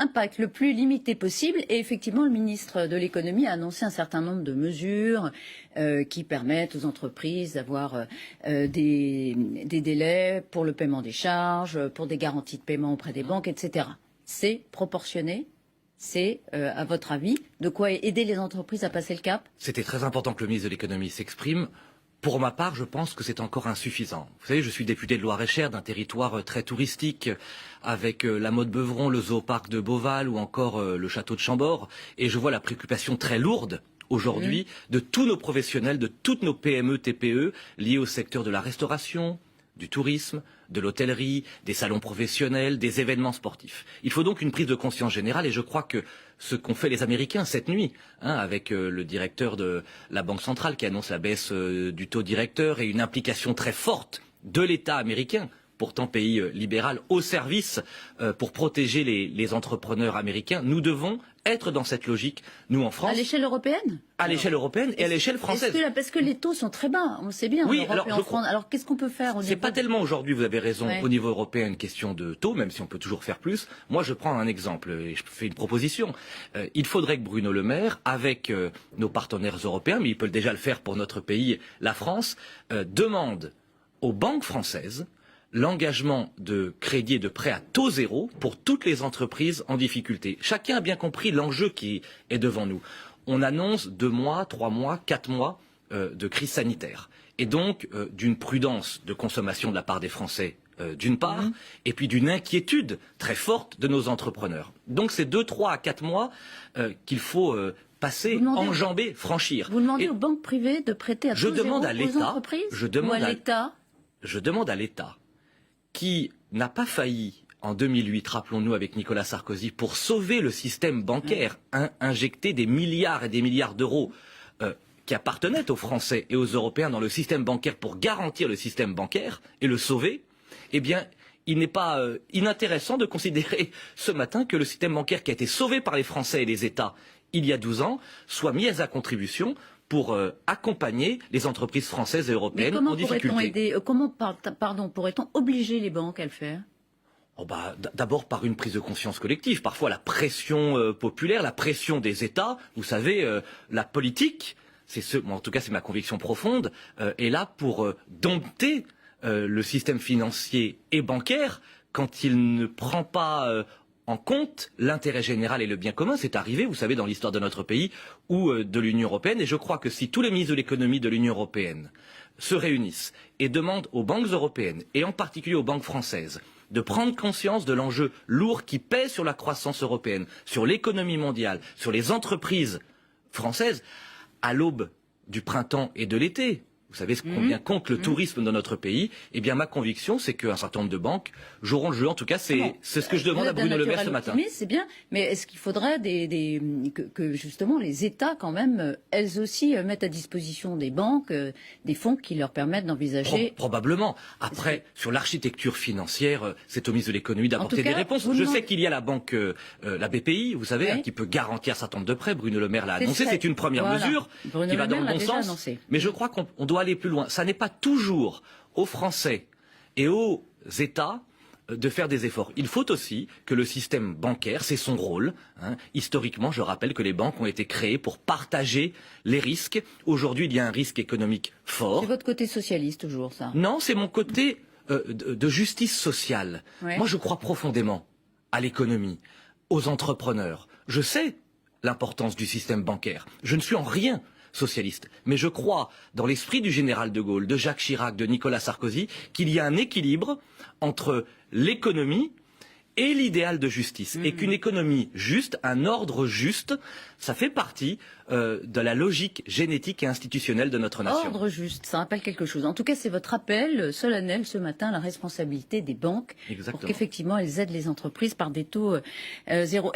impact le plus limité possible. Et effectivement, le ministre de l'économie a annoncé un certain nombre de mesures qui permettent aux entreprises d'avoir des délais pour le paiement des charges, pour des garanties de paiement auprès des banques, etc. C'est proportionné? C'est, à votre avis, de quoi aider les entreprises à passer le cap? C'était très important que le ministre de l'économie s'exprime. Pour ma part, je pense que c'est encore insuffisant. Vous savez, je suis député de Loir-et-Cher, d'un territoire très touristique, avec la Motte Beuvron, le Zooparc de Beauval ou encore le château de Chambord. Et je vois la préoccupation très lourde aujourd'hui de tous nos professionnels, de toutes nos PME, TPE, liées au secteur de la restauration, du tourisme, de l'hôtellerie, des salons professionnels, des événements sportifs. Il faut donc une prise de conscience générale et je crois que ce qu'ont fait les Américains cette nuit, avec le directeur de la Banque centrale qui annonce la baisse du taux directeur et une implication très forte de l'État américain, pourtant pays libéral, au service pour protéger les entrepreneurs américains. Nous devons être dans cette logique, nous en France. À l'échelle européenne? À l'échelle européenne et à l'échelle française. Parce que les taux sont très bas, on le sait bien, oui, en Europe et en France. Alors qu'est-ce qu'on peut faire au niveau... C'est pas tellement aujourd'hui, vous avez raison, au niveau européen, une question de taux, même si on peut toujours faire plus. Moi, je prends un exemple et je fais une proposition. Il faudrait que Bruno Le Maire, avec nos partenaires européens, mais il peut déjà le faire pour notre pays, la France, demande aux banques françaises l'engagement de crédit et de prêt à taux zéro pour toutes les entreprises en difficulté. Chacun a bien compris l'enjeu qui est devant nous. On annonce 2 mois, 3 mois, 4 mois de crise sanitaire. Et donc d'une prudence de consommation de la part des Français d'une part, et puis d'une inquiétude très forte de nos entrepreneurs. Donc c'est 2, 3 à 4 mois qu'il faut passer, enjamber, franchir. Vous demandez aux banques privées de prêter à taux zéro aux entreprises ou à l'État? Je demande à l'État, qui n'a pas failli en 2008, rappelons-nous, avec Nicolas Sarkozy, pour sauver le système bancaire, injecter des milliards et des milliards d'euros qui appartenaient aux Français et aux Européens dans le système bancaire pour garantir le système bancaire et le sauver, eh bien, il n'est pas inintéressant de considérer ce matin que le système bancaire qui a été sauvé par les Français et les États il y a 12 ans soit mis à contribution pour accompagner les entreprises françaises et européennes en difficulté. Comment pourrait-on obliger les banques à le faire? D'abord par une prise de conscience collective. Parfois la pression populaire, la pression des États. Vous savez, la politique, en tout cas c'est ma conviction profonde, est là pour dompter le système financier et bancaire quand il ne prend pas en compte l'intérêt général et le bien commun. C'est arrivé, vous savez, dans l'histoire de notre pays ou de l'Union européenne. Et je crois que si tous les ministres de l'économie de l'Union européenne se réunissent et demandent aux banques européennes, et en particulier aux banques françaises, de prendre conscience de l'enjeu lourd qui pèse sur la croissance européenne, sur l'économie mondiale, sur les entreprises françaises, à l'aube du printemps et de l'été. Vous savez combien compte le tourisme dans notre pays. Eh bien, ma conviction, c'est qu'un certain nombre de banques joueront le jeu. En tout cas, c'est ce que je demande à Bruno Le Maire ce matin. C'est bien, mais est-ce qu'il faudrait que justement les États, quand même, elles aussi, mettent à disposition des banques des fonds qui leur permettent d'envisager... Probablement. Après, sur l'architecture financière, c'est au ministre de l'économie d'apporter des réponses. Je sais qu'il y a la banque, la BPI, vous savez, qui peut garantir un certain nombre de prêts. Bruno Le Maire l'a annoncé. C'est une première mesure qui va dans le bon sens. Mais je crois qu'on doit aller plus loin. Ça n'est pas toujours aux Français et aux États de faire des efforts. Il faut aussi que le système bancaire, c'est son rôle. Historiquement, je rappelle que les banques ont été créées pour partager les risques. Aujourd'hui, il y a un risque économique fort. C'est votre côté socialiste toujours, ça? Non, c'est mon côté de justice sociale. Moi, je crois profondément à l'économie, aux entrepreneurs. Je sais l'importance du système bancaire. Je ne suis en rien socialiste. Mais je crois, dans l'esprit du général de Gaulle, de Jacques Chirac, de Nicolas Sarkozy, qu'il y a un équilibre entre l'économie et l'idéal de justice. Et qu'une économie juste, un ordre juste, ça fait partie de la logique génétique et institutionnelle de notre nation. Ordre juste, ça rappelle quelque chose. En tout cas, c'est votre appel solennel ce matin, la responsabilité des banques, pour qu'effectivement elles aident les entreprises par des taux zéro.